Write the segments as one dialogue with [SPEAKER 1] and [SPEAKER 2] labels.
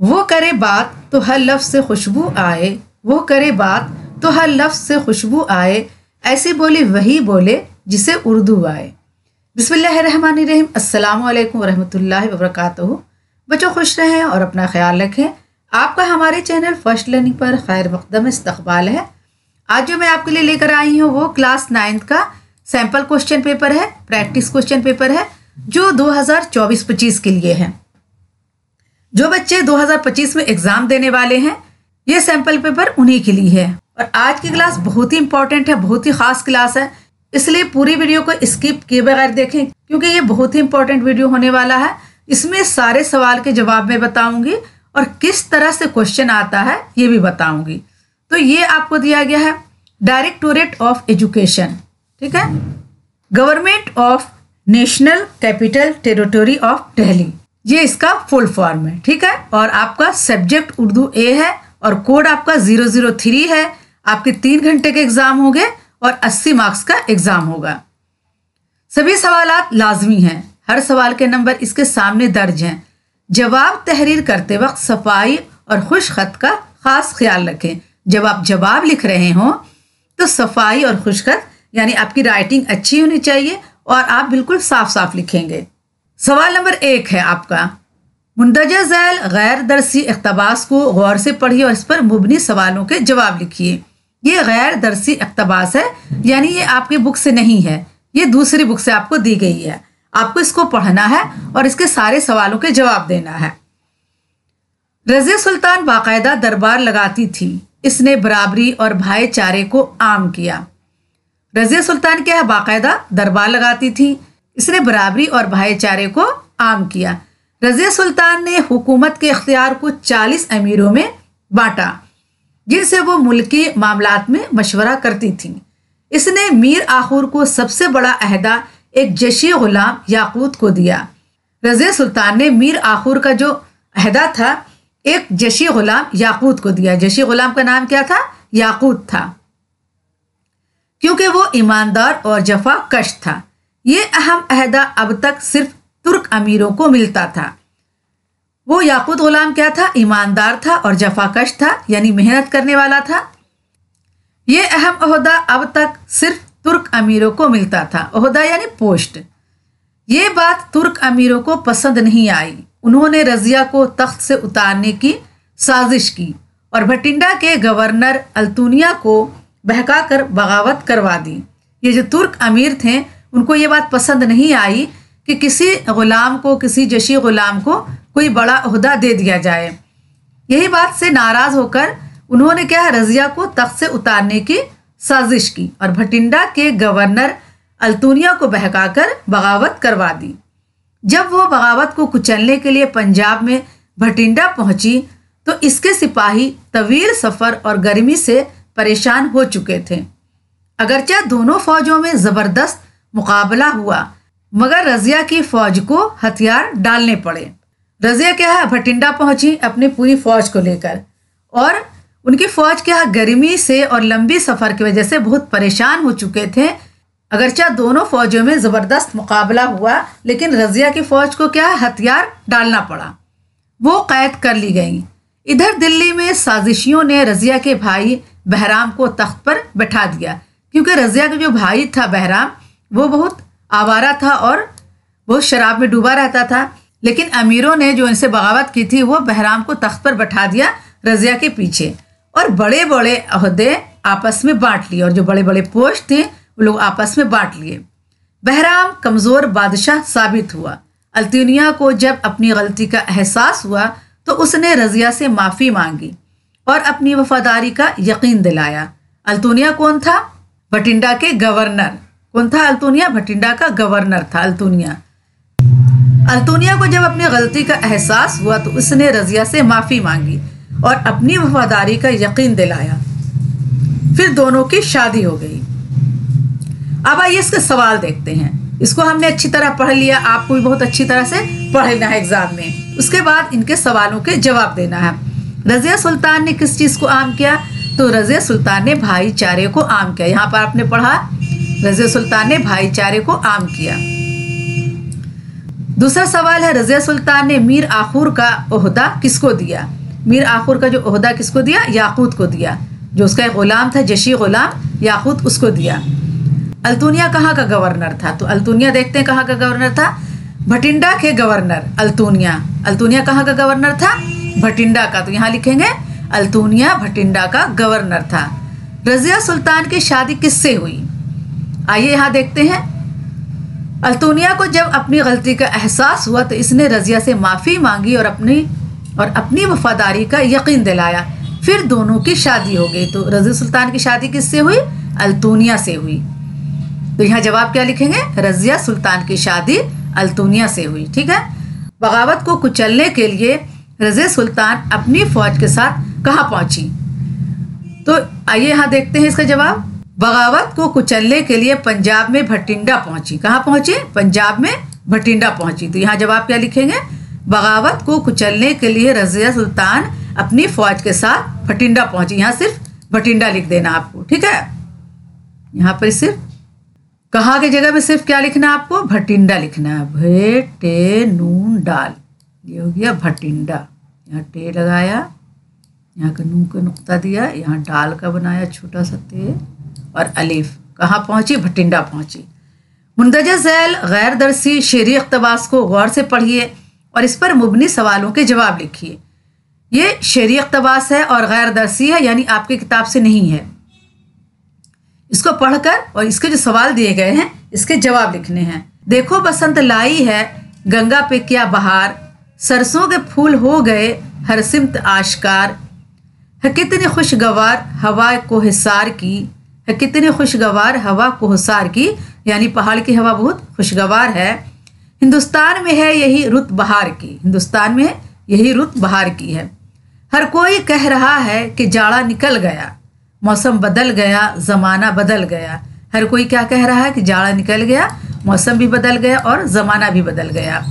[SPEAKER 1] वो करे बात तो हर लफ्ज़ से खुशबू आए, वो करे बात तो हर लफ्ज़ से खुशबू आए, ऐसी बोली वही बोले जिसे उर्दू आए। बिस्मिल्लाहिर्रहमानिर्रहीम। अस्सलामु अलैकुम वरहमतुल्लाहि वबरकातुहू। बच्चों खुश रहें और अपना ख्याल रखें। आपका हमारे चैनल फर्स्ट लर्निंग पर खैर मक़दम इस्तक़बाल है। आज जो मैं आपके लिए लेकर आई हूँ वो क्लास 9 का सैम्पल क्वेश्चन पेपर है, प्रैक्टिस क्वेश्चन पेपर है जो 2024-25 के लिए है। जो बच्चे 2025 में एग्ज़ाम देने वाले हैं ये सैम्पल पेपर उन्हीं के लिए है। और आज की क्लास बहुत ही इंपॉर्टेंट है, बहुत ही ख़ास क्लास है, इसलिए पूरी वीडियो को स्किप किए बगैर देखें क्योंकि ये बहुत ही इंपॉर्टेंट वीडियो होने वाला है। इसमें सारे सवाल के जवाब मैं बताऊंगी और किस तरह से क्वेश्चन आता है ये भी बताऊंगी। तो ये आपको दिया गया है डायरेक्टोरेट ऑफ एजुकेशन, ठीक है, government of national capital territory of Delhi, ये इसका फुल फॉर्म है, ठीक है। और आपका सब्जेक्ट उर्दू ए है और कोड आपका 003 है। आपके 3 घंटे के एग्जाम होंगे और 80 मार्क्स का एग्जाम होगा। सभी सवालात लाजमी हैं, हर सवाल के नंबर इसके सामने दर्ज हैं। जवाब तहरीर करते वक्त सफाई और खुश खत का खास ख्याल रखें। जब आप जवाब लिख रहे हों तो सफाई और खुश खत यानी आपकी राइटिंग अच्छी होनी चाहिए और आप बिल्कुल साफ साफ लिखेंगे। सवाल नंबर 1 है आपका, मुंदरजा झैल गैर दरसी इक़्तिबास को गौर से पढ़िए और इस पर मुबनी सवालों के जवाब लिखिए। ये गैर दरसी इक़्तिबास है यानी ये आपकी बुक से नहीं है, ये दूसरी बुक से आपको दी गई है। आपको इसको पढ़ना है और इसके सारे सवालों के जवाब देना है। रज़िया सुल्तान बाकायदा दरबार लगाती थी, इसने बराबरी और भाईचारे को आम किया। रज़िया सुल्तान क्या है? बाकायदा दरबार लगाती थी, इसने बराबरी और भाईचारे को आम किया। रज़िया सुल्तान ने हुकूमत के इख्तियार को 40 अमीरों में बांटा जिनसे वो मुल्की मामलात में मशवरा करती थी। इसने मीर आखुर को सबसे बड़ा अहदा एक जशी गुलाम याकूत को दिया। रज़िया सुल्तान ने मीर आखुर का जो अहदा था एक जशी गुलाम याकूत को दिया। जशी गुलाम का नाम क्या था? याकूत था, क्योंकि वो ईमानदार और जफा कश था। ये अहम अहदा अब तक सिर्फ तुर्क अमीरों को मिलता था। वो याकूत गुलाम क्या था? ईमानदार था और जफाकश था यानी मेहनत करने वाला था। ये अहम ओहदा अब तक सिर्फ तुर्क अमीरों को मिलता था। ओहदा यानी पोस्ट। ये बात तुर्क अमीरों को पसंद नहीं आई। उन्होंने रज़िया को तख्त से उतारने की साजिश की और भटिंडा के गवर्नर अल्तुनिया को बहकाकर बगावत करवा दी। ये जो तुर्क अमीर थे उनको ये बात पसंद नहीं आई कि किसी गुलाम को, किसी जशी गुलाम को कोई बड़ा ओहदा दे दिया जाए। यही बात से नाराज होकर उन्होंने क्या है, रज़िया को तख्त से उतारने की साजिश की और भटिंडा के गवर्नर अल्तुनिया को बहकाकर बगावत करवा दी। जब वो बगावत को कुचलने के लिए पंजाब में भटिंडा पहुंची तो इसके सिपाही तवील सफ़र और गर्मी से परेशान हो चुके थे। अगरचे दोनों फौजों में ज़बरदस्त मुकाबला हुआ मगर रज़िया की फौज को हथियार डालने पड़े। रज़िया क्या है, भटिंडा पहुंची अपनी पूरी फौज को लेकर और उनकी फौज क्या है, गर्मी से और लंबी सफ़र की वजह से बहुत परेशान हो चुके थे। अगरचे दोनों फौजों में ज़बरदस्त मुकाबला हुआ लेकिन रज़िया की फौज को क्या है, हथियार डालना पड़ा। वो कैद कर ली गई। इधर दिल्ली में साजिशियों ने रज़िया के भाई बहराम को तख्त पर बैठा दिया क्योंकि रज़िया का जो भाई था बहराम वो बहुत आवारा था और बहुत शराब में डूबा रहता था। लेकिन अमीरों ने जो इनसे बगावत की थी वो बहराम को तख्त पर बैठा दिया रज़िया के पीछे और बड़े बड़े अहदे आपस में बांट लिए और जो बड़े बड़े पोस्ट थे वो लोग आपस में बांट लिए। बहराम कमज़ोर बादशाह साबित हुआ। अल्तुनिया को जब अपनी गलती का एहसास हुआ तो उसने रज़िया से माफ़ी मांगी और अपनी वफादारी का यकीन दिलाया। अल्तुनिया कौन था? भटिंडा के गवर्नर। कौन था अल्तुनिया? भटिंडा का गवर्नर था अल्तुनिया। अल्तुनिया को जब अपनी गलती का एहसास हुआ तो उसने रज़िया से माफ़ी मांगी और अपनी वफादारी का यकीन दिलाया। फिर दोनों की शादी हो गई। अब आइए इसके सवाल देखते हैं। इसको हमने अच्छी तरह पढ़ लिया, आपको भी बहुत अच्छी तरह से पढ़ लेना है एग्जाम में। उसके बाद इनके सवालों के जवाब देना है। रज़िया सुल्तान ने किस चीज़ को आम किया? तो रज़िया सुल्तान ने भाईचारे को आम किया। यहाँ पर आपने पढ़ा रज़िया सुल्तान ने भाईचारे को आम किया। दूसरा सवाल है, रज़िया सुल्तान ने मीर आखूर का ओहदा किसको दिया? मीर आखूर का जो ओहदा किसको दिया? याकूत को दिया। जो उसका एक गुलाम था, जशी गुलाम याकूत, उसको दिया। अल्तुनिया कहाँ का गवर्नर था? तो अल्तुनिया देखते हैं कहाँ का गवर्नर था? भटिंडा के गवर्नर अल्तुनिया। अल्तुनिया कहाँ का गवर्नर था? भटिंडा का। तो यहाँ लिखेंगे अल्तुनिया भटिंडा का गवर्नर था। रज़िया सुल्तान की शादी किससे हुई? आइए यहाँ देखते हैं। अल्तुनिया को जब अपनी गलती का एहसास हुआ तो इसने रज़िया से माफ़ी मांगी और अपनी वफादारी का यकीन दिलाया। फिर दोनों की शादी हो गई। तो रज़िया सुल्तान की शादी किससे हुई? अल्तुनिया से हुई। तो यहाँ जवाब क्या लिखेंगे? रज़िया सुल्तान की शादी अल्तुनिया से हुई। ठीक है। बगावत को कुचलने के लिए रज़िया सुल्तान अपनी फौज के साथ कहाँ पहुंची? तो आइए यहाँ देखते हैं इसका जवाब। बगावत को कुचलने के लिए पंजाब में भटिंडा पहुंची। कहाँ पहुंची? पंजाब में भटिंडा पहुंची। तो यहाँ जवाब क्या लिखेंगे? बगावत को कुचलने के लिए रज़िया सुल्तान अपनी फौज के साथ भटिंडा पहुंची। यहाँ सिर्फ भटिंडा लिख देना आपको। ठीक है। यहाँ पर सिर्फ कहाँ की जगह में सिर्फ क्या लिखना है आपको? भटिंडा लिखना है। भे टे नून डाल, ये हो गया भटिंडा। यहाँ टे लगाया, यहाँ का नून का नुक्ता दिया, यहाँ डाल का बनाया छोटा सा ते और अलीफ। कहाँ पहुंची? भटिंडा पहुंची। मुंदरजा झैल गैर दरसी शेरी इक़्तिबास को गौर से पढ़िए और इस पर मुबनी सवालों के जवाब लिखिए। ये शेरी इक़्तिबास है और गैर दरसी है, यानी आपकी किताब से नहीं है। इसको पढ़कर और इसके जो सवाल दिए गए हैं इसके जवाब लिखने हैं। देखो बसंत लाई है गंगा पे क्या बहार, सरसों के फूल हो गए हर सिमत आश्कार, है कितनी खुशगवार हवा कोहिसार की, है कितनी खुशगवार हवा कोहिसार की, यानी पहाड़ की हवा बहुत खुशगवार है। हिंदुस्तान में है यही रुत बहार की, हिंदुस्तान में यही रुत बहार की है। हर कोई कह रहा है कि जाड़ा निकल गया, मौसम बदल गया, ज़माना बदल गया। हर कोई क्या कह रहा है? कि जाड़ा निकल गया, मौसम भी बदल गया और ज़माना भी बदल गया।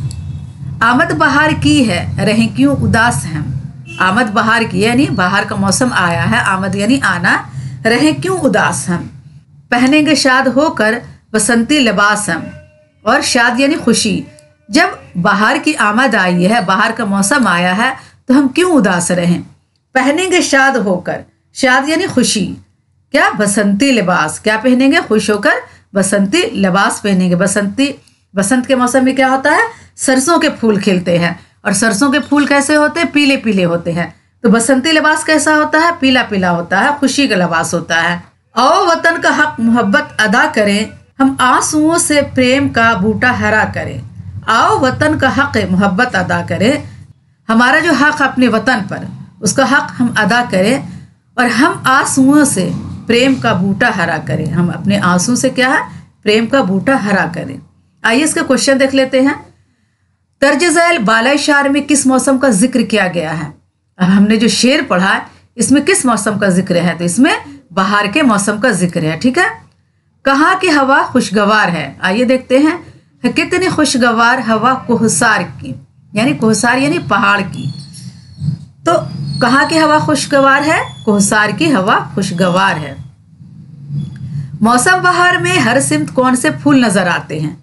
[SPEAKER 1] आमद बहार की है रहें क्यों उदास हम, आमद बहार की यानी बाहर का मौसम आया है, आमद यानी आना, रहें क्यों उदास हम। पहनेंगे शाद होकर बसंती लिबास हम, और शाद यानी खुशी। जब बाहर की आमद आई है, बाहर का मौसम आया है, तो हम क्यों उदास रहें। पहनेंगे शाद होकर, शाद यानी खुशी। क्या? बसंती लिबास। क्या पहनेंगे? खुश होकर बसंती लिबास पहनेंगे। बसंत के मौसम में क्या होता है? सरसों के फूल खिलते हैं, और सरसों के फूल कैसे होते हैं? पीले पीले होते हैं। तो बसंती लिबास कैसा होता है? पीला पीला होता है, खुशी का लिबास होता है। आओ वतन का हक मोहब्बत अदा करें, हम आंसुओं से प्रेम का बूटा हरा करें। आओ वतन का हक मोहब्बत अदा करें, हमारा जो हक अपने वतन पर, उसका हक हम अदा करें, और हम आंसुओं से प्रेम का बूटा हरा करें। हम अपने आंसू से क्या है? प्रेम का बूटा हरा करें। आइए इसके क्वेश्चन देख लेते हैं। तर्ज झैल बाला शार में किस मौसम का जिक्र किया गया है? अब हमने जो शेर पढ़ा इसमें किस मौसम का जिक्र है? तो इसमें बाहर के मौसम का जिक्र है। ठीक है। कहाँ की हवा खुशगवार है? आइए देखते हैं। कितनी खुशगवार हवा कोहसार की, यानी कोहसार यानी पहाड़ की। तो कहाँ की हवा खुशगवार है? कोहसार की हवा खुशगवार है। मौसम बहार में हर सिमत कौन से फूल नजर आते हैं?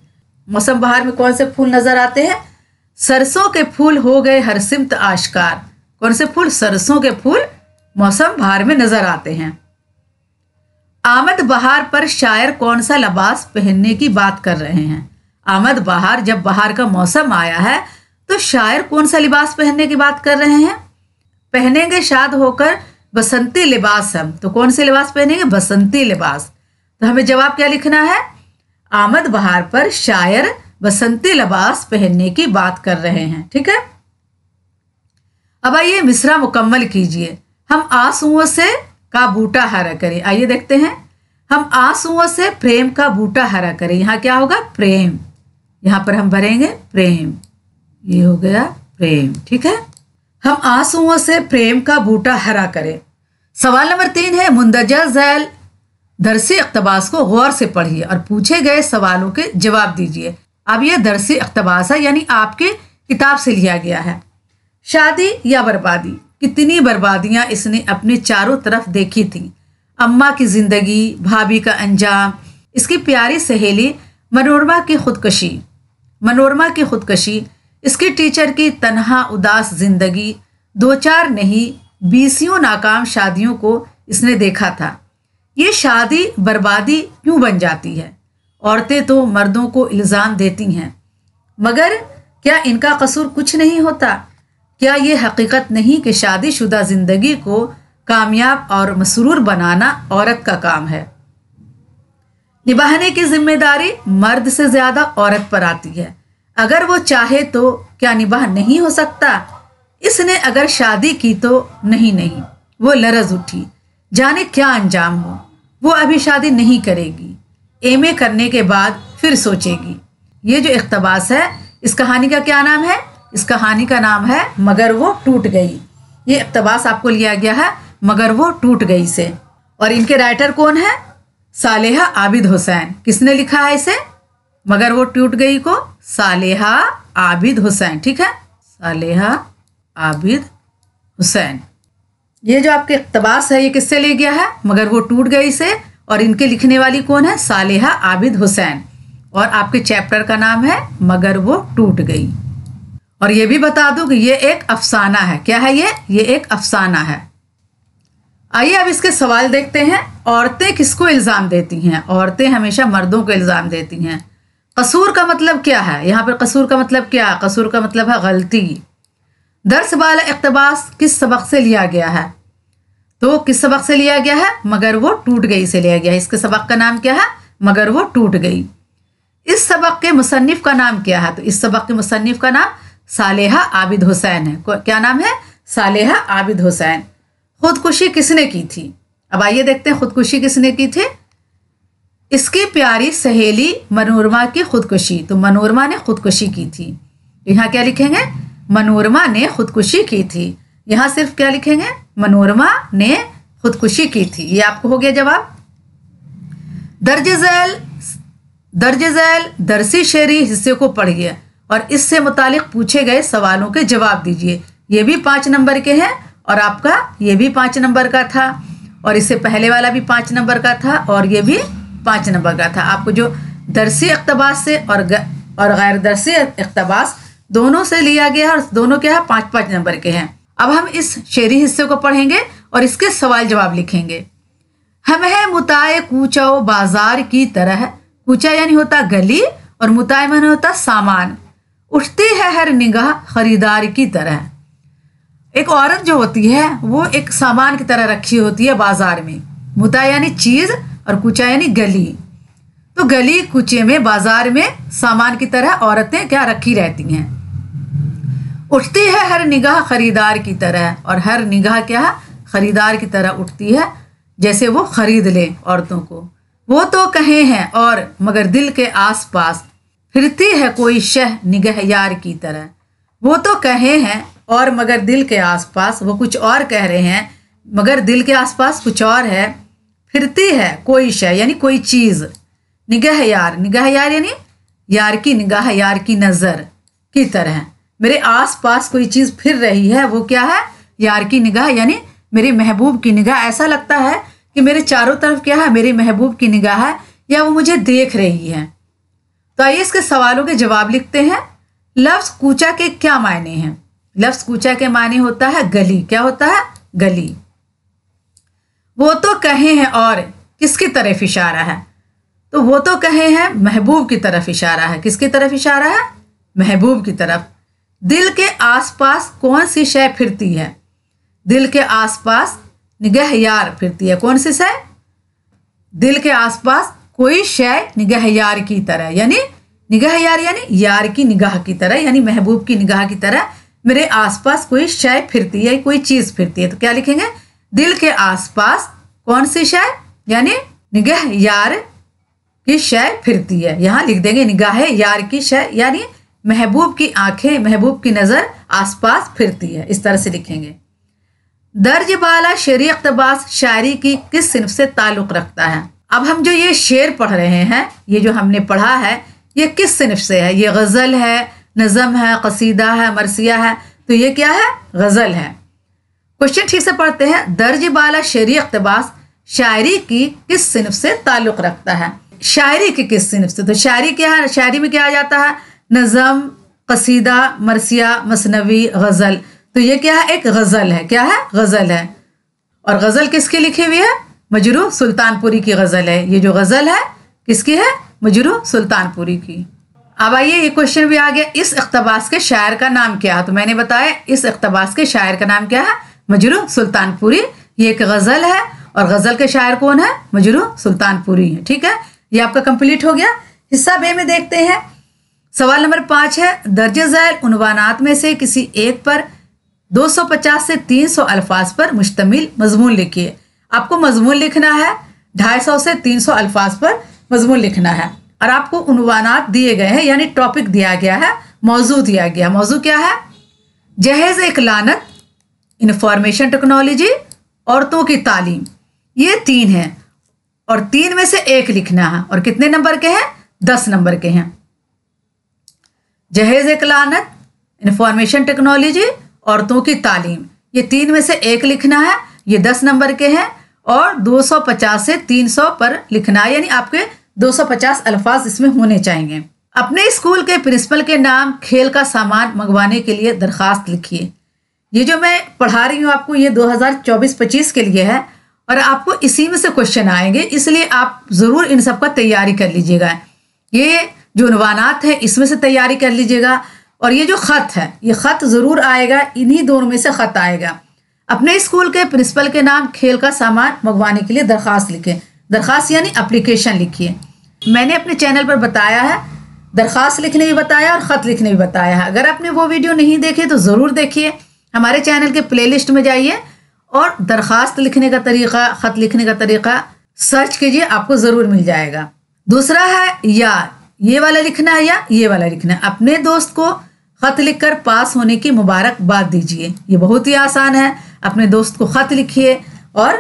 [SPEAKER 1] मौसम बहार में कौन से फूल नजर आते हैं? सरसों के फूल हो गए हर सिमत आश्कार। कौन से फूल? सरसों के फूल मौसम बहार में नजर आते हैं। आमद बहार पर शायर कौन सा लिबास पहनने की बात कर रहे हैं? आमद बहार, जब बहार का मौसम आया है तो शायर कौन सा लिबास पहनने की बात कर रहे हैं? पहनेंगे शाद होकर बसंती लिबास हम। तो कौन से लिबास पहनेंगे? बसंती लिबास। तो हमें जवाब क्या लिखना है? आमद बहार पर शायर बसंती लिबास पहनने की बात कर रहे हैं। ठीक है। अब आइए मिसरा मुकम्मल कीजिए। हम आंसुओं से का बूटा हरा करें। आइए देखते हैं। हम आंसुओं से प्रेम का बूटा हरा करें। यहाँ क्या होगा? प्रेम। यहाँ पर हम भरेंगे प्रेम। ये हो गया प्रेम। ठीक है। हम आंसुओं से प्रेम का बूटा हरा करें। सवाल नंबर 3 है, मुंदरजा झैल दरसी इक़्तिबास को गौर से पढ़िए और पूछे गए सवालों के जवाब दीजिए। अब यह दरसी इक़्तिबास है, यानी आपकी किताब से लिया गया है। शादी या बर्बादी? कितनी बर्बादियां इसने अपने चारों तरफ देखी थी। अम्मा की जिंदगी, भाभी का अंजाम, इसकी प्यारी सहेली मनोरमा की खुदकशी, मनोरमा की खुदकशी, इसकी टीचर की तन्हा उदास जिंदगी, 2-4 नहीं 20 नाकाम शादियों को इसने देखा था। ये शादी बर्बादी क्यों बन जाती है? औरतें तो मर्दों को इल्ज़ाम देती हैं, मगर क्या इनका कसूर कुछ नहीं होता? क्या ये हकीकत नहीं कि शादीशुदा ज़िंदगी को कामयाब और मसरूर बनाना औरत का काम है? निभाने की जिम्मेदारी मर्द से ज़्यादा औरत पर आती है। अगर वो चाहे तो क्या निभाह नहीं हो सकता? इसने अगर शादी की तो नहीं, वो लरज उठी, जाने क्या अंजाम हो। वो अभी शादी नहीं करेगी, एमए करने के बाद फिर सोचेगी। ये जो इख्तबास है, इस कहानी का क्या नाम है? इस कहानी का नाम है मगर वो टूट गई। ये इख्तबास आपको लिया गया है मगर वो टूट गई से। और इनके राइटर कौन है? सालेहा आबिद हुसैन। किसने लिखा है इसे? मगर वो टूट गई को सालेहा आबिद हुसैन। ठीक है, सालेहा आबिद हुसैन। ये जो आपके इख्तबास है ये किससे ले गया है? मगर वो टूट गई से। और इनके लिखने वाली कौन है? सालेहा आबिद हुसैन। और आपके चैप्टर का नाम है मगर वो टूट गई। और ये भी बता दूं कि ये एक अफसाना है। क्या है ये एक अफसाना है। आइए अब इसके सवाल देखते हैं। औरतें किसको इल्ज़ाम देती हैं? औरतें हमेशा मर्दों को इल्ज़ाम देती हैं। कसूर का मतलब क्या है? यहाँ पर कसूर का मतलब क्या है? कसूर का मतलब है गलती। दर्स वाला इक़्तिबास किस सबक से लिया गया है? तो किस सबक से लिया गया है? मगर वो टूट गई से लिया गया है। इसके सबक का नाम क्या है? मगर वो टूट गई। इस सबक के मुसन्निफ का नाम क्या है? तो इस सबक के मुसन्निफ का नाम सालेहा आबिद हुसैन है। क्या नाम है? सालेहा आबिद हुसैन। खुदकुशी किसने की थी? अब आइए देखते हैं खुदकुशी किसने की थी। इसकी प्यारी सहेली मनोरमा की खुदकुशी। तो मनोरमा ने खुदकुशी की थी। यहाँ क्या लिखेंगे? मनोरमा ने खुदकुशी की थी। यहाँ सिर्फ क्या लिखेंगे? मनोरमा ने खुदकुशी की थी। ये आपको हो गया जवाब। दर्ज झैल दरसी शेरी हिस्से को पढ़िए और इससे मुतालिक पूछे गए सवालों के जवाब दीजिए। ये भी 5 नंबर के हैं और आपका ये भी 5 नंबर का था और इससे पहले वाला भी 5 नंबर का था और ये भी 5 नंबर का था। आपको जो दरसी इक़्तिबास से और गैर दरसी इक़्तिबास दोनों से लिया गया और दोनों क्या है 5-5 नंबर के हैं। अब हम इस शेरी हिस्से को पढ़ेंगे और इसके सवाल जवाब लिखेंगे। हम है मुताए कूचाओ बाजार की तरह। कूचा यानी होता गली और मुताए माने होता सामान। उठती है हर निगाह खरीदार की तरह। एक औरत जो होती है वो एक सामान की तरह रखी होती है बाजार में। मुता यानी चीज और कुचा यानी गली। तो गली कुचे में बाजार में सामान की तरह औरतें क्या रखी रहती हैं। उठती है हर निगाह खरीदार की तरह और हर निगाह क्या खरीदार की तरह उठती है, जैसे वो खरीद ले औरतों को। वो तो कहे हैं और मगर दिल के आस पास फिरती है कोई शह निगह यार की तरह। वो तो कहे हैं और मगर दिल के आसपास वो कुछ और कह रहे हैं, मगर दिल के आसपास कुछ और है। फिरती है कोई शय यानी कोई चीज़। निगाह यार यानी यार की निगाह, यार की नज़र की तरह। मेरे आसपास कोई चीज़ फिर रही है, वो क्या है? यार की निगाह यानी मेरे महबूब की निगाह। ऐसा लगता है कि मेरे चारों तरफ क्या है? मेरे महबूब की निगाह है या वो मुझे देख रही है। तो आइए इसके सवालों के जवाब लिखते हैं। लफ्ज़ कूचा के क्या मायने हैं? लफ्ज़ कूचा के मायने होता है गली। क्या होता है? गली। वो तो कहे हैं और किसकी तरफ इशारा है? तो वो तो कहे हैं महबूब की तरफ इशारा है। किसकी तरफ इशारा है? महबूब की तरफ। दिल के आसपास कौन सी शय फिरती है? दिल के आसपास निगाह यार फिरती है। कौन सी शय? दिल के आसपास कोई शय निगाह यार की तरह, यानी निगाह यार यानी यार की निगाह की तरह, यानी महबूब की निगाह की तरह मेरे आसपास कोई शय फिरती है, कोई चीज फिरती है। तो क्या लिखेंगे? दिल के आसपास कौन सी शय यानी निगाह यार की शय फिरती है। यहाँ लिख देंगे निगाह यार की शय यानी महबूब की आंखें, महबूब की नजर आसपास फिरती है। इस तरह से लिखेंगे। दर्ज बाला शेरी इक़्तिबास शायरी की किस सिन्फ से ताल्लुक़ रखता है? अब हम जो ये शेर पढ़ रहे हैं, ये जो हमने पढ़ा है, ये किस सिन्फ से है? ये गज़ल है, नज़म है, कसीदा है, मरसिया है। तो ये क्या है? गज़ल है। क्वेश्चन ठीक से पढ़ते हैं। दर्ज बाला शेरी इक़्तिबास शायरी की किस सिन्फ से ताल्लुक़ रखता है? शायरी की किस सिन्फ से? तो शायरी क्या है? शायरी में क्या आ जाता है? नज़म, कसीदा, मरसिया, मसनवी, गज़ल। तो ये क्या है? एक गज़ल है। क्या है? गज़ल है। और गज़ल किसकी लिखी हुई है? मजरूह सुल्तानपुरी की गज़ल है। ये जो गज़ल है किसकी है? मजरूह सुल्तानपुरी की। अब आइए, ये क्वेश्चन भी आ गया, इस इक़्तिबास के शायर का नाम क्या है? तो मैंने बताया इस इक़्तिबास के शायर का नाम क्या है? मजरूह सुल्तानपुरी। ये एक गज़ल है और गज़ल के शायर कौन है? मजरूह सुल्तानपुरी है। ठीक है, ये आपका कंप्लीट हो गया। हिस्सा बे में देखते हैं। सवाल नंबर 5 है, दर्ज झैल उन्वानात में से किसी एक पर 250 से 300 अल्फाज पर मुश्तमिल मजमून लिखिए। आपको मजमून लिखना है 250 से 300 अल्फाज पर मजमून लिखना है और आपको उन्वानात दिए गए हैं, यानी टॉपिक दिया गया है, मौजू दिया गया। मौजू क्या है? जहेज एक लानत, इंफॉर्मेशन टेक्नोलॉजी, औरतों की तालीम। ये 3 हैं और 3 में से एक लिखना है। और कितने नंबर के हैं? 10 नंबर के हैं। जहेज एक लानत, इंफॉर्मेशन टेक्नोलॉजी, औरतों की तालीम, ये 3 में से एक लिखना है। ये 10 नंबर के हैं और 250 से 300 पर लिखना है, यानी आपके 250 अल्फाज इसमें होने चाहिए। अपने स्कूल के प्रिंसिपल के नाम खेल का सामान मंगवाने के लिए दरखास्त लिखिए। ये जो मैं पढ़ा रही हूँ आपको, ये 2024-25 के लिए है और आपको इसी में से क्वेश्चन आएंगे, इसलिए आप ज़रूर इन सब का तैयारी कर लीजिएगा। ये जो उन्वानात है इसमें से तैयारी कर लीजिएगा और ये जो ख़त है, ये ख़त ज़रूर आएगा, इन्हीं दोनों में से ख़त आएगा। अपने स्कूल के प्रिंसिपल के नाम खेल का सामान मंगवाने के लिए दरखास्त लिखें। दरखास्त यानी एप्लीकेशन लिखिए। मैंने अपने चैनल पर बताया है, दरखास्त लिखने भी बताया और ख़त लिखने भी बताया है। अगर आपने वो वीडियो नहीं देखे तो ज़रूर देखिए। हमारे चैनल के प्लेलिस्ट में जाइए और दरखास्त लिखने का तरीक़ा, ख़त लिखने का तरीक़ा सर्च कीजिए, आपको ज़रूर मिल जाएगा। दूसरा है या, ये वाला लिखना है या ये वाला लिखना है। अपने दोस्त को ख़त लिखकर पास होने की मुबारकबाद दीजिए। ये बहुत ही आसान है। अपने दोस्त को ख़त लिखिए और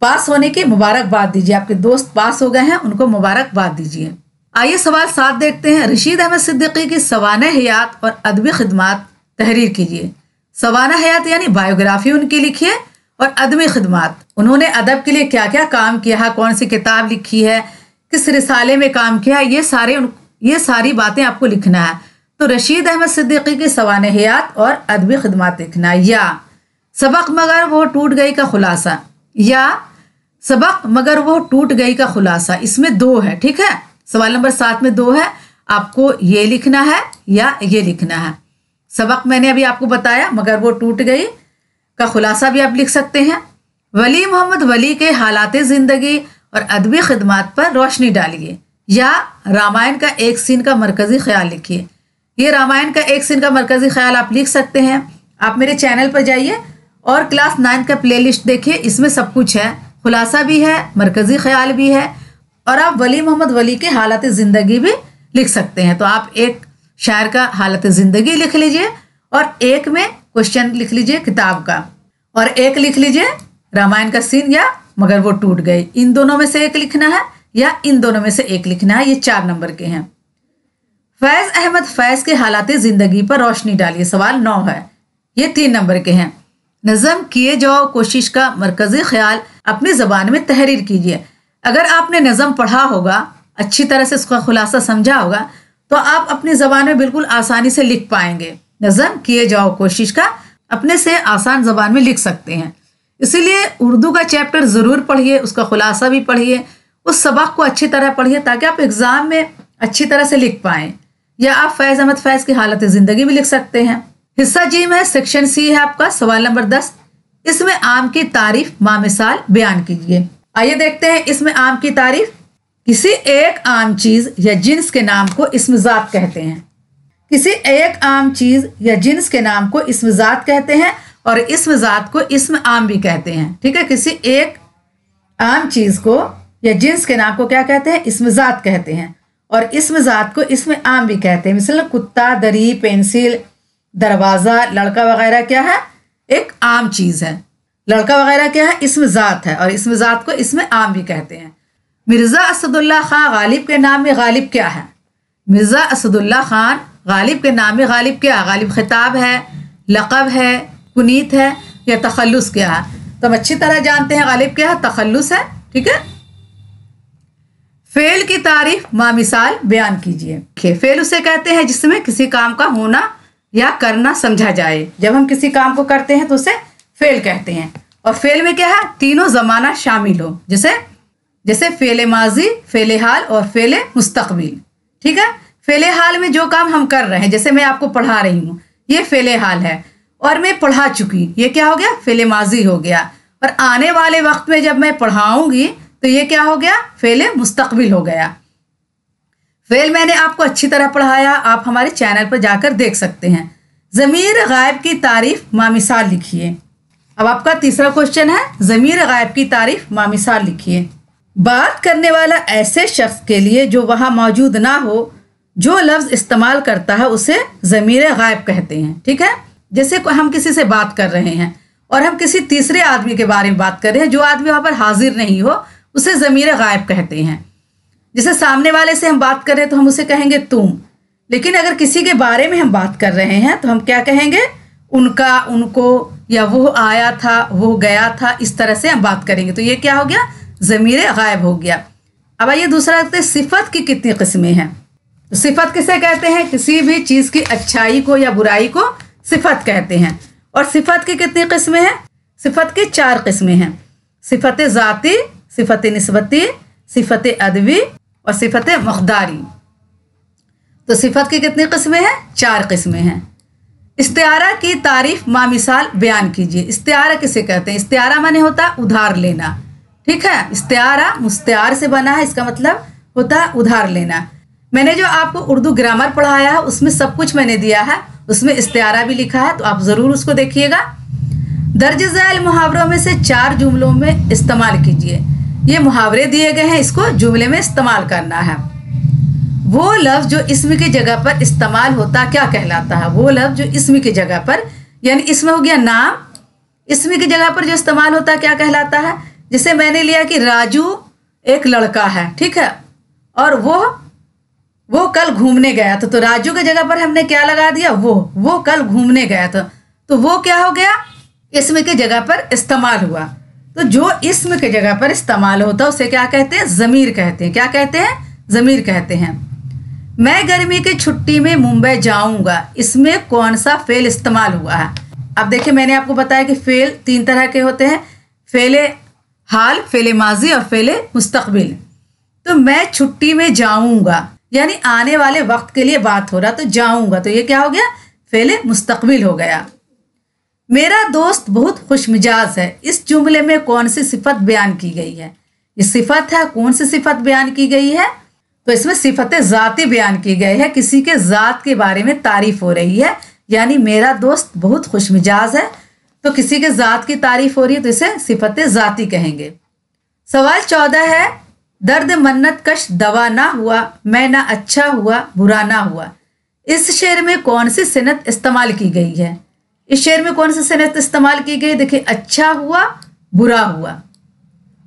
[SPEAKER 1] पास होने की मुबारकबाद दीजिए। आपके दोस्त पास हो गए हैं, उनको मुबारकबाद दीजिए। आइए सवाल 7 देखते हैं। रशीद अहमद सिद्दीकी की सवाना हयात और अदबी खिदमात तहरीर कीजिए। सवाना हयात यानी बायोग्राफी उनकी लिखिए और अदबी खिदमात, उन्होंने अदब के लिए क्या क्या काम किया है, कौन सी किताब लिखी है, किस रिसाले में काम किया है, ये सारी बातें आपको लिखना है। तो रशीद अहमद सिद्दीकी की सवाना हयात और अदबी खिदमात लिखना है। या सबक मगर वो टूट गई का खुलासा, या सबक मगर वो टूट गई का खुलासा, इसमें 2 है। ठीक है, सवाल नंबर 7 में 2 है, आपको ये लिखना है या ये लिखना है। सबक मैंने अभी आपको बताया, मगर वो टूट गई का खुलासा भी आप लिख सकते हैं। वली मोहम्मद वली के हालात ज़िंदगी और अदबी खिदमात पर रोशनी डालिए। या रामायण का एक सीन का मरकज़ी ख्याल लिखिए। ये रामायण का एक सीन का मरकज़ी ख्याल आप लिख सकते हैं। आप मेरे चैनल पर जाइए और क्लास 9 का प्लेलिस्ट देखिए, इसमें सब कुछ है, खुलासा भी है, मरकज़ी ख्याल भी है और आप वली मोहम्मद वली के हालात ज़िंदगी भी लिख सकते हैं। तो आप एक शायर का हालत ज़िंदगी लिख लीजिए और एक में क्वेश्चन लिख लीजिए किताब का और एक लिख लीजिए रामायण का सीन या मगर वो टूट गई। इन दोनों में से एक लिखना है या इन दोनों में से एक लिखना है। ये 4 नंबर के हैं। फैज़ अहमद फैज़ के हालात ज़िंदगी पर रोशनी डालिए। सवाल 9 है, ये 3 नंबर के हैं। नज़म किए जाओ कोशिश का मरकज़ी ख्याल अपनी ज़बान में तहरीर कीजिए। अगर आपने नज़म पढ़ा होगा, अच्छी तरह से उसका खुलासा समझा होगा, तो आप अपनी ज़बान में बिल्कुल आसानी से लिख पाएंगे। नज़म किए जाओ कोशिश का अपने से आसान ज़बान में लिख सकते हैं। इसीलिए उर्दू का चैप्टर ज़रूर पढ़िए, उसका खुलासा भी पढ़िए, उस सबक को अच्छी तरह पढ़िए ताकि आप एग्ज़ाम में अच्छी तरह से लिख पाएँ। या आप फैज़ अहमद फैज़ की हालत ज़िंदगी भी लिख सकते हैं। हिस्सा जी में सेक्शन सी है आपका। सवाल नंबर 10, इसमें आम की तारीफ मामिसाल बयान कीजिए। आइए देखते हैं इसमें आम की तारीफ। किसी एक आम चीज या जिन्स के नाम को इस्म ज़ात कहते हैं। किसी एक आम चीज या जिन्स के नाम को इस्म ज़ात कहते हैं और इस्म ज़ात को इस्म आम भी कहते हैं। ठीक है, किसी एक आम चीज को या जिन्स के नाम को क्या कहते हैं? इस्म ज़ात कहते हैं और इस्म ज़ात को इस्म आम भी कहते हैं। मिसल कुत्ता, दरी, पेंसिल, दरवाज़ा, लड़का वगैरह क्या है? एक आम चीज़ है। लड़का वगैरह क्या है? इस्म ज़ात है और इस्म ज़ात को इस्म आम भी कहते हैं। मिर्ज़ा असदुल्ला खान गालिब के नाम में गालिब क्या है? मिर्ज़ा असदुल्ला खान गालिब के नाम में गालिब क्या है? गालिब खिताब है, लक़ब है, कुनीत है या तखल्लुस क्या है? तो हम अच्छी तरह जानते हैं गालिब क्या है, तखल्लुस है। ठीक है। फेल की तारीफ मामिसाल बयान कीजिए। फेल उसे कहते हैं जिसमें किसी काम का होना या करना समझा जाए। जब हम किसी काम को करते हैं तो उसे फेल कहते हैं। और फेल में क्या है, तीनों जमाना शामिल हो, जैसे फेल माजी, फेल हाल और फेल मुस्तकबिल। ठीक है, फेल हाल में जो काम हम कर रहे हैं, जैसे मैं आपको पढ़ा रही हूँ, ये फेल हाल है। और मैं पढ़ा चुकी, ये क्या हो गया, फेल माजी हो गया। और आने वाले वक्त में जब मैं पढ़ाऊंगी तो ये क्या हो गया, फेल मुस्तकबिल हो गया। फेल मैंने आपको अच्छी तरह पढ़ाया, आप हमारे चैनल पर जाकर देख सकते हैं। ज़मीर गायब की तारीफ मामिसाल लिखिए। अब आपका तीसरा क्वेश्चन है, ज़मीर गायब की तारीफ मामिसाल लिखिए। बात करने वाला ऐसे शख्स के लिए जो वहाँ मौजूद ना हो, जो लफ्ज़ इस्तेमाल करता है उसे ज़मीर गायब कहते हैं। ठीक है, जैसे हम किसी से बात कर रहे हैं और हम किसी तीसरे आदमी के बारे में बात कर रहे हैं, जो आदमी वहाँ पर हाजिर नहीं हो, उसे ज़मीर गायब कहते हैं। जैसे सामने वाले से हम बात कर रहे हैं तो हम उसे कहेंगे तुम, लेकिन अगर किसी के बारे में हम बात कर रहे हैं तो हम क्या कहेंगे, उनका, उनको, या वो आया था, वो गया था, इस तरह से हम बात करेंगे। तो ये क्या हो गया, ज़मीर गायब हो गया। अब आइए दूसरा देखते हैं, सिफत की कितनी किस्में हैं। तो सिफत किसे कहते हैं, किसी भी चीज़ की अच्छाई को या बुराई को सिफत कहते हैं। और सिफत की कितनी किस्में हैं, सिफत की 4 किस्में हैं। सिफत ज़ाती, सिफत निस्बती, सिफत अदवी और सिफत मक़दारी। तो सिफत की कितनी किस्में हैं, 4 किस्में हैं। इस्तिआरा की तारीफ मामिसाल बयान कीजिए। इस्तिआरा किसे कहते हैं, इस्तिआरा माने होता है उधार लेना। ठीक है, इस्तिआरा मुस्तिआर से बना है, इसका मतलब होता है उधार लेना। मैंने जो आपको उर्दू ग्रामर पढ़ाया है उसमें सब कुछ मैंने दिया है, उसमें इस्तिआरा भी लिखा है, तो आप ज़रूर उसको देखिएगा। दर्ज ज़ैल मुहावरों में से 4 जुमलों में इस्तेमाल कीजिए। ये मुहावरे दिए गए हैं, इसको जुमले में इस्तेमाल करना है। वो लफ्ज़ जो इस्म की जगह पर इस्तेमाल होता क्या कहलाता है, वो लफ्ज़ जो इस्म की जगह पर, यानी इसमें हो गया नाम, इस्म की जगह पर जो इस्तेमाल होता है क्या कहलाता है। जैसे मैंने लिया कि राजू एक लड़का है, ठीक है, और वो कल घूमने गया था, तो राजू की जगह पर हमने क्या लगा दिया, वो कल घूमने गया था, तो वो क्या हो गया, इस्म की जगह पर इस्तेमाल हुआ। तो जो इस्म की जगह पर इस्तेमाल होता है उसे क्या कहते हैं, ज़मीर कहते हैं। क्या कहते हैं, ज़मीर कहते हैं। मैं गर्मी की छुट्टी में मुंबई जाऊंगा, इसमें कौन सा फेल इस्तेमाल हुआ है। अब देखिए, मैंने आपको बताया कि फेल 3 तरह के होते हैं, फेल हाल, फेल माजी और फेल मुस्तकबिल। तो मैं छुट्टी में जाऊंगा यानी आने वाले वक्त के लिए बात हो रहा, तो जाऊंगा, तो ये क्या हो गया, फेल मुस्तकबिल हो गया। मेरा दोस्त बहुत खुशमिजाज है, इस जुमले में कौन सी सिफत बयान की गई है। ये सिफत है, कौन सी सिफत बयान की गई है, तो इसमें सिफत ज़ाती बयान की गई है, किसी के ज़ात के बारे में तारीफ हो रही है। यानी मेरा दोस्त बहुत खुशमिजाज है, तो किसी के ज़ात की तारीफ हो रही है, तो इसे सिफत ज़ाती कहेंगे। सवाल 14 है, दर्द मन्नत कश दवा ना हुआ, मैं ना अच्छा हुआ, बुरा ना हुआ। इस शेर में कौन सी सिनत इस्तेमाल की गई है। इस शेर में कौन सी सिनत इस्तेमाल की गई, देखिए, अच्छा हुआ, बुरा हुआ,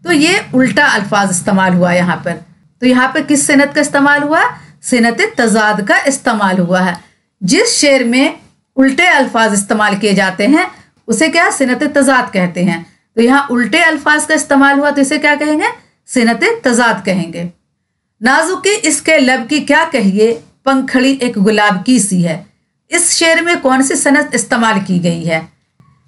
[SPEAKER 1] तो ये उल्टा अल्फाज इस्तेमाल हुआ यहाँ पर। तो यहाँ पे किस सिनत का इस्तेमाल हुआ, सिनत तजाद का इस्तेमाल हुआ है। जिस शेर में उल्टे अल्फाज इस्तेमाल किए जाते हैं उसे क्या, सिनत तजाद कहते हैं। तो यहाँ उल्टे अल्फाज का इस्तेमाल हुआ, तो इसे क्या कहेंगे, सिनत तजाद कहेंगे। नाजुकी इसके लब की क्या कहिए, पंखड़ी एक गुलाब की सी है। इस शेर में कौन सी सनत इस्तेमाल की गई है।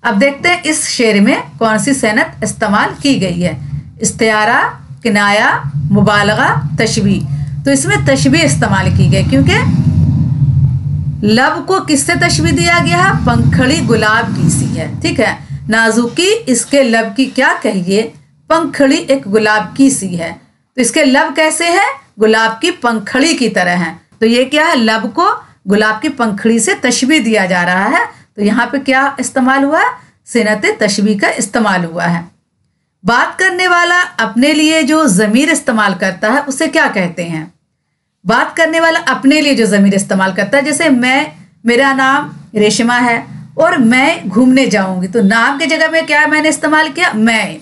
[SPEAKER 1] अब देखते हैं इस शेर में कौन सी सनत इस्तेमाल की गई है। इस्तिआरा, किनाया, मुबालगा, तशबीह। तो इसमें तशबीह इस्तेमाल की गई, क्योंकि लब को किससे तशबीह दिया गया, पंखड़ी गुलाब की सी है। ठीक है, नाजुकी इसके लब की क्या कहिए, पंखड़ी एक गुलाब की सी है। तो इसके लब कैसे है, गुलाब की पंखड़ी की तरह है। तो ये क्या है, लब को गुलाब की पंखड़ी से तशबीह दिया जा रहा है। तो यहाँ पे क्या इस्तेमाल हुआ, सिनत तशबीह का इस्तेमाल हुआ है। बात करने वाला अपने लिए जो ज़मीर इस्तेमाल करता है उसे क्या कहते हैं। बात करने वाला अपने लिए जो ज़मीर इस्तेमाल करता है, जैसे मैं, मेरा नाम रेशमा है और मैं घूमने जाऊंगी, तो नाम की जगह में क्या मैंने इस्तेमाल किया, मैं,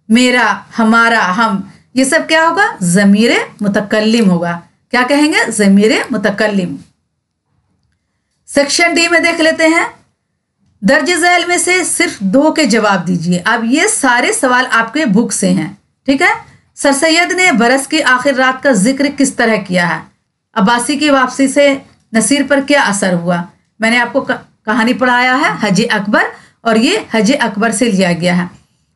[SPEAKER 1] मेरा, हमारा, हम, ये सब क्या होगा, ज़मीर मुतकल्लिम होगा। क्या कहेंगे, ज़मीर मुतकल्लिम। सेक्शन डी में देख लेते हैं, दर्ज झैल में से सिर्फ 2 के जवाब दीजिए। अब ये सारे सवाल आपके बुक से हैं, ठीक है, सर सैयद ने बरस की आखिर रात का जिक्र किस तरह किया है? अब्बासी की वापसी से नसीर पर क्या असर हुआ? मैंने आपको कहानी पढ़ाया है हज अकबर, और ये हज अकबर से लिया गया है।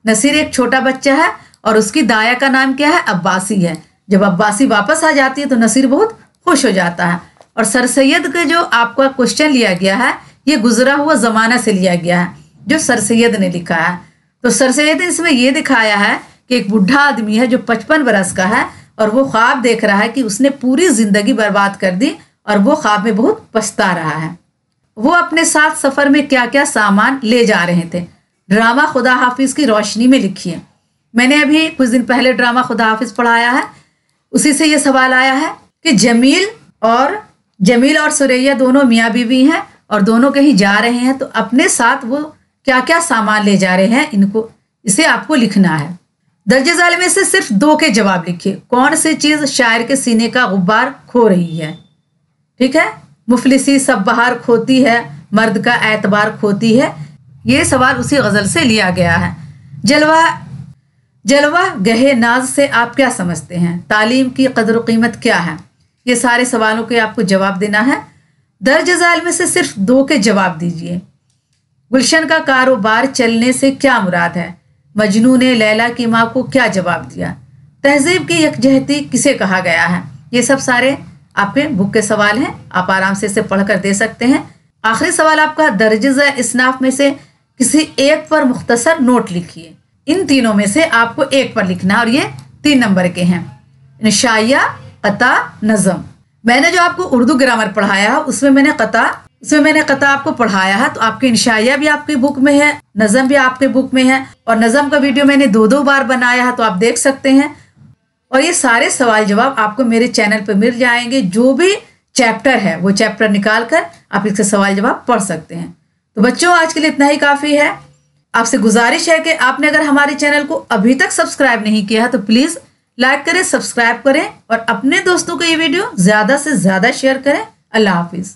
[SPEAKER 1] नसीर एक छोटा बच्चा है और उसकी दाया का नाम क्या है? अब्बासी है। जब अब्बासी वापस आ जाती है तो नसीर बहुत खुश हो जाता है। और सर सैयद के जो आपका क्वेश्चन लिया गया है ये गुजरा हुआ ज़माना से लिया गया है जो सर सैयद ने लिखा है। तो सर सैयद ने इसमें ये दिखाया है कि एक बूढ़ा आदमी है जो 55 बरस का है और वो ख्वाब देख रहा है कि उसने पूरी ज़िंदगी बर्बाद कर दी और वो ख्वाब में बहुत पछता रहा है। वो अपने साथ सफ़र में क्या क्या सामान ले जा रहे थे। ड्रामा खुदा हाफिज़ की रोशनी में लिखिए। मैंने अभी कुछ दिन पहले ड्रामा खुदा हाफिज़ पढ़ाया है, उसी से ये सवाल आया है कि जमील और सुरैया दोनों मियाँ बीवी हैं और दोनों कहीं जा रहे हैं, तो अपने साथ वो क्या क्या सामान ले जा रहे हैं, इसे आपको लिखना है। दर्जे ज़ाल में से सिर्फ 2 के जवाब लिखिए। कौन सी चीज़ शायर के सीने का गुब्बार खो रही है? ठीक है, मुफलिसी सब बहार खोती है, मर्द का एतबार खोती है। ये सवाल उसी गज़ल से लिया गया है। जलवा गहे नाज से आप क्या समझते हैं? तालीम की कदर कीमत क्या है? ये सारे सवालों के आपको जवाब देना है। दर्ज ज़ाल में से सिर्फ 2 के जवाब दीजिए। गुलशन का कारोबार चलने से क्या मुराद है? मजनू ने लैला की माँ को क्या जवाब दिया? तहजीब की यकजहती किसे कहा गया है? ये सब सारे आपके बुक के सवाल हैं, आप आराम से इसे पढ़कर दे सकते हैं। आखिरी सवाल आपका, दर्जे इसनाफ में से किसी एक पर मुख्तसर नोट लिखिए। इन तीनों में से आपको एक पर लिखना और ये 3 नंबर के हैं। इंशाइया, कता, नज़म। मैंने जो आपको उर्दू ग्रामर पढ़ाया है उसमें मैंने कता आपको पढ़ाया है, तो आपके इंशाइया भी आपकी बुक में है, नज़म भी आपके बुक में है, और नज़म का वीडियो मैंने 2 बार बनाया है, तो आप देख सकते हैं। और ये सारे सवाल जवाब आपको मेरे चैनल पर मिल जाएंगे। जो भी चैप्टर है वो चैप्टर निकाल कर आप इसके सवाल जवाब पढ़ सकते हैं। तो बच्चों, आज के लिए इतना ही काफ़ी है। आपसे गुजारिश है कि आपने अगर हमारे चैनल को अभी तक सब्सक्राइब नहीं किया है तो प्लीज़ लाइक करें, सब्सक्राइब करें और अपने दोस्तों को ये वीडियो ज़्यादा से ज़्यादा शेयर करें। अल्लाह हाफिज़।